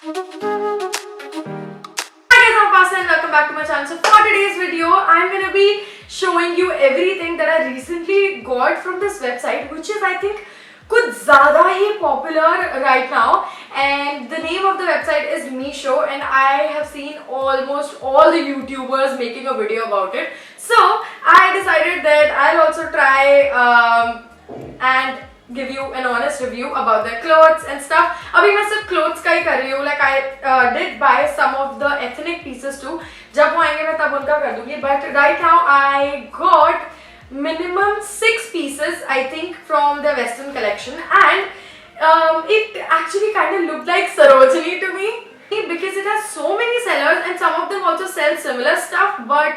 And welcome back to my channel. So for today's video, I'm gonna be showing you everything that I recently got from this website, which is I think कुछ ज़्यादा ही popular right now. And the name of the website is Meesho, and I have seen almost all the YouTubers making a video about it. So I decided that I'll also try and give you an honest review about their clothes and stuff. अभी मैं सिर्फ clothes का ही कर रही हूँ. Like I did buy some of the ethnic pieces too. जब वो आएंगे मैं तब उनका कर दूँगी. But right now I got minimum 6 pieces I think from the Western collection, and it actually kind of looked like Sarojini to me. Because it has so many sellers and some of them also sell similar stuff, but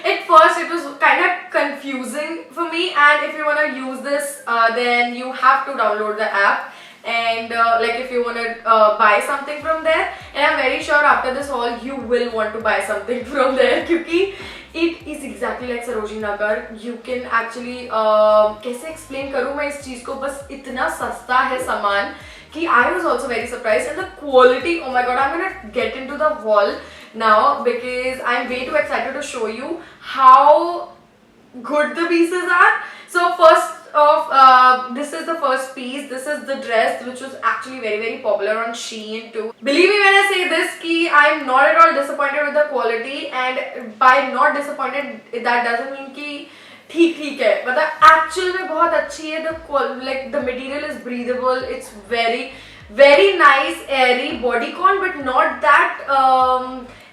at first it was kind of confusing for me, and if you want to use this then you have to download the app, and like if you want to buy something from there, and I'm very sure after this haul you will want to buy something from there because it is exactly like Sarojini Nagar. You can actually कैसे explain करूँ मैं इस चीज़ को, बस इतना सस्ता है सामान कि I was also very surprised, and the quality, oh my god, I'm gonna get into the haul now because I'm way too excited to show you how good the pieces are. So first off, this is the first piece. This is the dress which was actually very popular on Shein too. Believe me when I say this कि I'm not at all disappointed with the quality, and by not disappointed that doesn't mean कि ठीक है, मतलब actual में बहुत अच्छी है. The material is breathable. It's very nice, airy, bodycon, but not that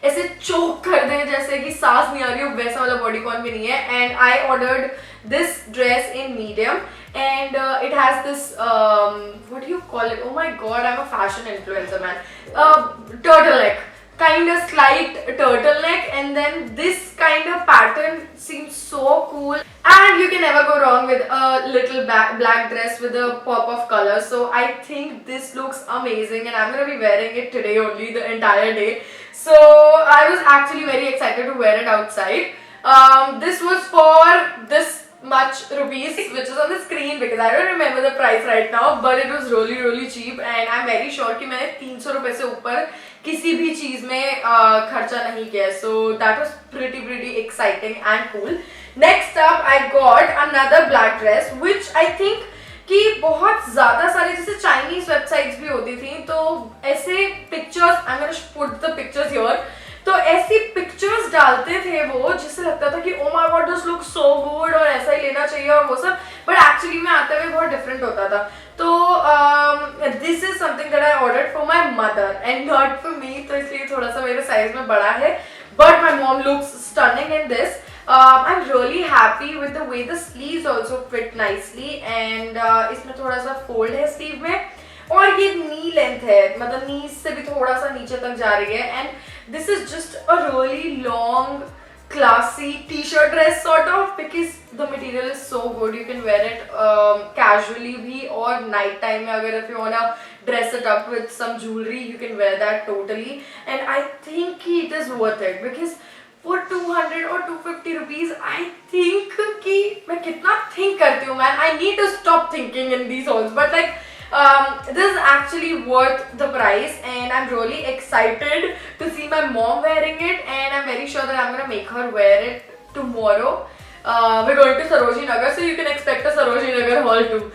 ऐसे choke कर दे जैसे कि सांस नहीं आ रही हो, वैसा वाला bodycon भी नहीं है. And I ordered this dress in medium, and it has this what do you call it? Oh my god, I'm a fashion influencer, man. Turtleneck. Kind of slight turtleneck, and then this kind of pattern seems so cool, and you can never go wrong with a little black dress with a pop of color. So I think this looks amazing, and I'm gonna be wearing it today only, the entire day. So I was actually very excited to wear it outside. This was for this much rupees, which is on the screen because I don't remember the price right now, but it was really cheap, and I'm very sure कि मैंने 300 रुपए से ऊपर किसी भी चीज में खर्चा नहीं किया. So that was pretty exciting and cool. Next up I got another black dress which I think कि बहुत ज़्यादा सारे जैसे चाइनीज वेबसाइट्स भी होती थी, तो ऐसे pictures, I'm gonna put the pictures here, तो ऐसी पिक्चर्स डालते थे वो जिससे लगता था कि oh my God this looks so good और ऐसा ही लेना चाहिए और वो सब, बट एक्चुअली में आते हुए बहुत डिफरेंट होता था. तो this is something that I ordered for my mother and not for me, तो इसलिए थोड़ा सा मेरे साइज में बड़ा है, but my mom looks stunning in this. I'm really happy with the way the sleeves also fit nicely, and इसमें थोड़ा सा फोल्ड है स्लीव में, और ये नी लेंथ है, मतलब नी से भी थोड़ा सा नीचे तक जा रही है, and this is just a really long classy t-shirt dress sort of because the material is so good. You can wear it casually भी, और night time में अगर if you wanna dress it up with some jewelry you can wear that totally, and I think it is worth it because for 200 or 250 rupees I think कि मैं कितना think करती हूँ man. I need to stop thinking in these hauls, but like this is actually worth the price, and I'm really excited to see my mom wearing it, and I'm very sure that I'm gonna make her wear it tomorrow. We're going to Sarojini Nagar, so you can expect a Sarojini Nagar haul too.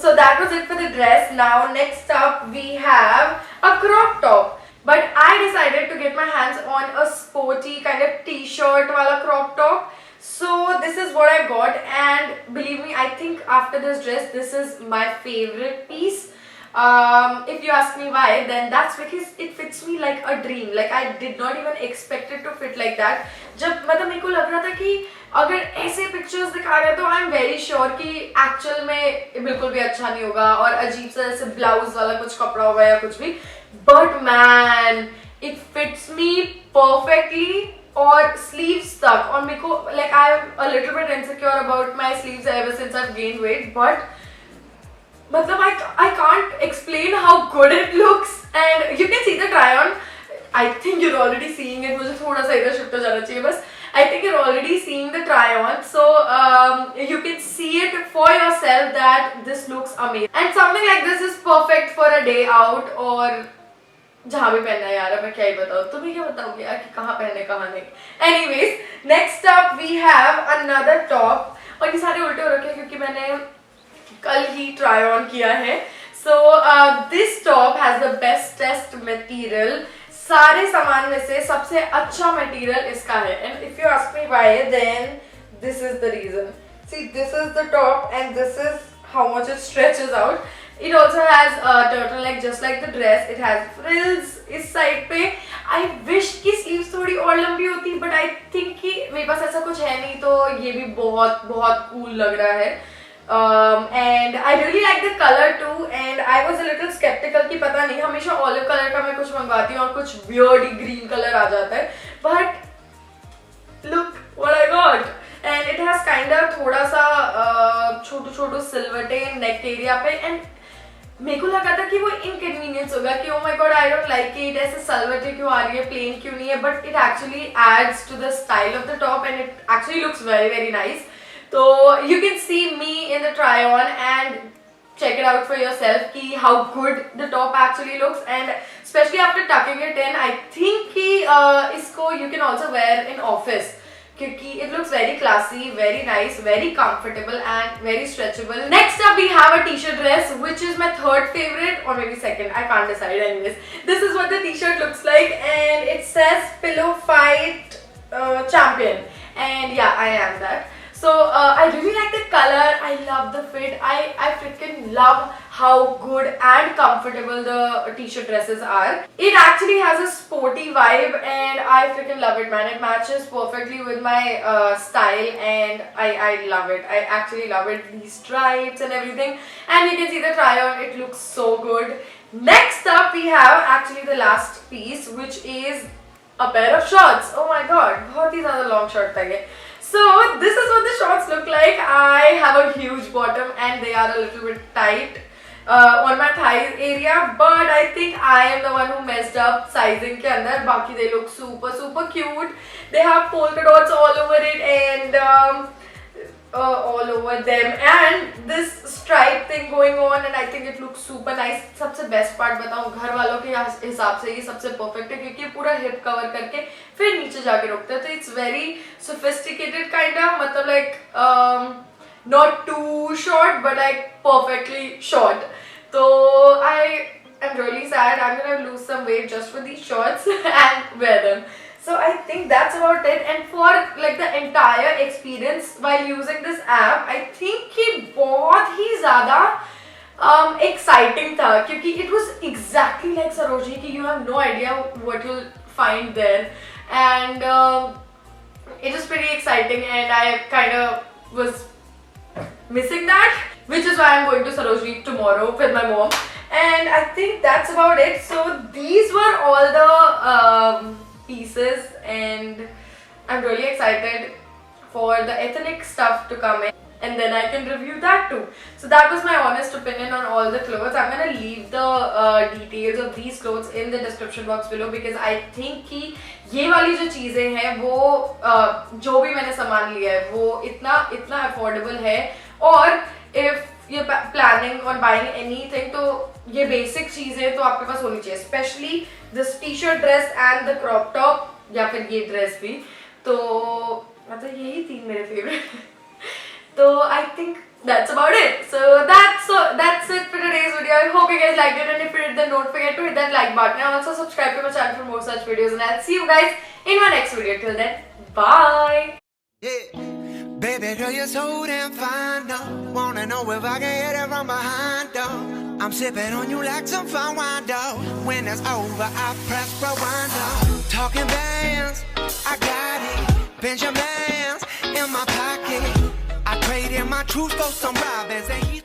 So that was it for the dress. Now next up we have a crop top. But I decided to get my hands on a sporty kind of t-shirt wala crop top. So this is what I got, and believe me, I think after this dress, this is my favorite piece. If you ask me why, then that's because it fits me like a dream. Like I did not even expect it to fit like that. जब मतलब मेरे को लग रहा था कि अगर ऐसे pictures दिखा रहे तो I'm very sure कि actual में बिल्कुल भी अच्छा नहीं होगा और अजीब सा ऐसे blouse वाला कुछ कपड़ा होगा या कुछ भी. But man, it fits me perfectly. और sleeves तक, और मेरे को like I am a little bit insecure about my sleeves ever since I've gained weight, but मतलब I can't explain how good it looks, and you can see the try on. I think you're already seeing it. मुझे थोड़ा सा इधर shift हो जाना चाहिए बस. I think you're already seeing the try on, so you can see it for yourself that this looks amazing. And something like this is perfect for a day out और जहाँ भी पहनना है यार, अब मैं क्या ही बताऊँ, तुम्हें क्या बताऊँगी यार कि कहाँ पहने कहाँ नहीं. Anyways, next up we have another top. और ये सारे उल्टे हो रखे हैं क्योंकि मैंने कल ही try on किया है. So this top has the bestest material. सारे सामान में से सबसे अच्छा मटेरियल इसका है. And if you ask me why, then this is the reason. See, this is the top and this is how much it stretches out. It also has a turtleneck just like the dress. It has frills इस side पे. I wish कि sleeves थोड़ी और लंबी होती, but I think कि मेरे पास ऐसा कुछ है नहीं, तो ये भी बहुत बहुत cool लग रहा है. And I really like the color too, and I was a little skeptical कि पता नहीं, हमेशा olive color का मैं कुछ मंगवाती हूँ और कुछ weird green color आ जाता है, but look what I got. And it has kind of थोड़ा सा छोटू छोटू सिल्वरटे neck area पे, and मेरे को लगा था कि वो inconvenience होगा कि oh my god I don't like it, ऐसे सिल्वरटे क्यों आ रही है, plain क्यों नहीं है, but it actually adds to the style of the top and it actually looks very very nice. So you can see me in the try on and check it out for yourself कि how good the top actually looks, and especially after tucking it in, I think कि इसको you can also wear in office क्योंकि it looks very classy, very nice, very comfortable and very stretchable. Next up we have a t-shirt dress which is my third favorite or maybe second, I can't decide. Anyways, this is what the t-shirt looks like and it says Pillow Fight Champion, and yeah, I am that. So I really like the color, I love the fit, I freaking love how good and comfortable the t-shirt dresses are. It actually has a sporty vibe and I freaking love it, man. It matches perfectly with my style and I love it. I actually love it, these stripes and everything. And you can see the try on, it looks so good. Next up we have actually the last piece, which is a pair of shorts. Oh my god, बहुत ही ज़्यादा long short था ये. So this is what the shorts look like. I have a huge bottom and they are a little bit tight on my thigh area, but I think I am the one who messed up sizing के अंदर. बाकी they look super cute. They have polka dots all over it and all over them and this stripe thing going on, and I think it looks super nice. सबसे best part बताऊँ, घर वालों के हिसाब से ये सबसे perfect है क्योंकि पूरा hip cover करके फिर नीचे जाके रोकते हैं, तो it's very sophisticated kind of, मतलब like not too short but like perfectly short. So I am really sad. I'm gonna lose some weight just for these shorts and wear them. So I think that's about it, and for like the entire experience while using this app, I think कि बहुत ही ज़्यादा exciting था क्योंकि it was exactly like Sarojini कि you have no idea what you'll find there, and it was pretty exciting and I kind of was missing that, which is why I'm going to Sarojini tomorrow with my mom, and I think that's about it. So these were all the pieces and I'm really excited for the ethnic stuff to come in and then I can review that too. So that was my honest opinion on all the clothes. I'm gonna leave the details of these clothes in the description box below because I think कि ये वाली जो चीज़ें हैं वो जो भी मैंने सामान लिया है वो इतना affordable है, और if you're planning on buying anything तो ये basic चीज़ें तो आपके पास होनी चाहिए, especially this t-shirt dress and the crop top या फिर ये dress भी, तो मतलब यही तीन मेरे favorite. So I think that's about it. So that's it for today's video. I hope you guys liked it, and if you did then don't forget to hit that like button and also subscribe to my channel for more such videos, and I'll see you guys in my next video. Till then, bye. Yeah. Baby girl, you're so damn fine, no. Wanna know if I can hit it from behind, though. I'm sipping on you like some fine wine, though. When it's over, I press rewind, though. Talking bands, I got it. Benjamins in my pocket. I traded my truth for some robins and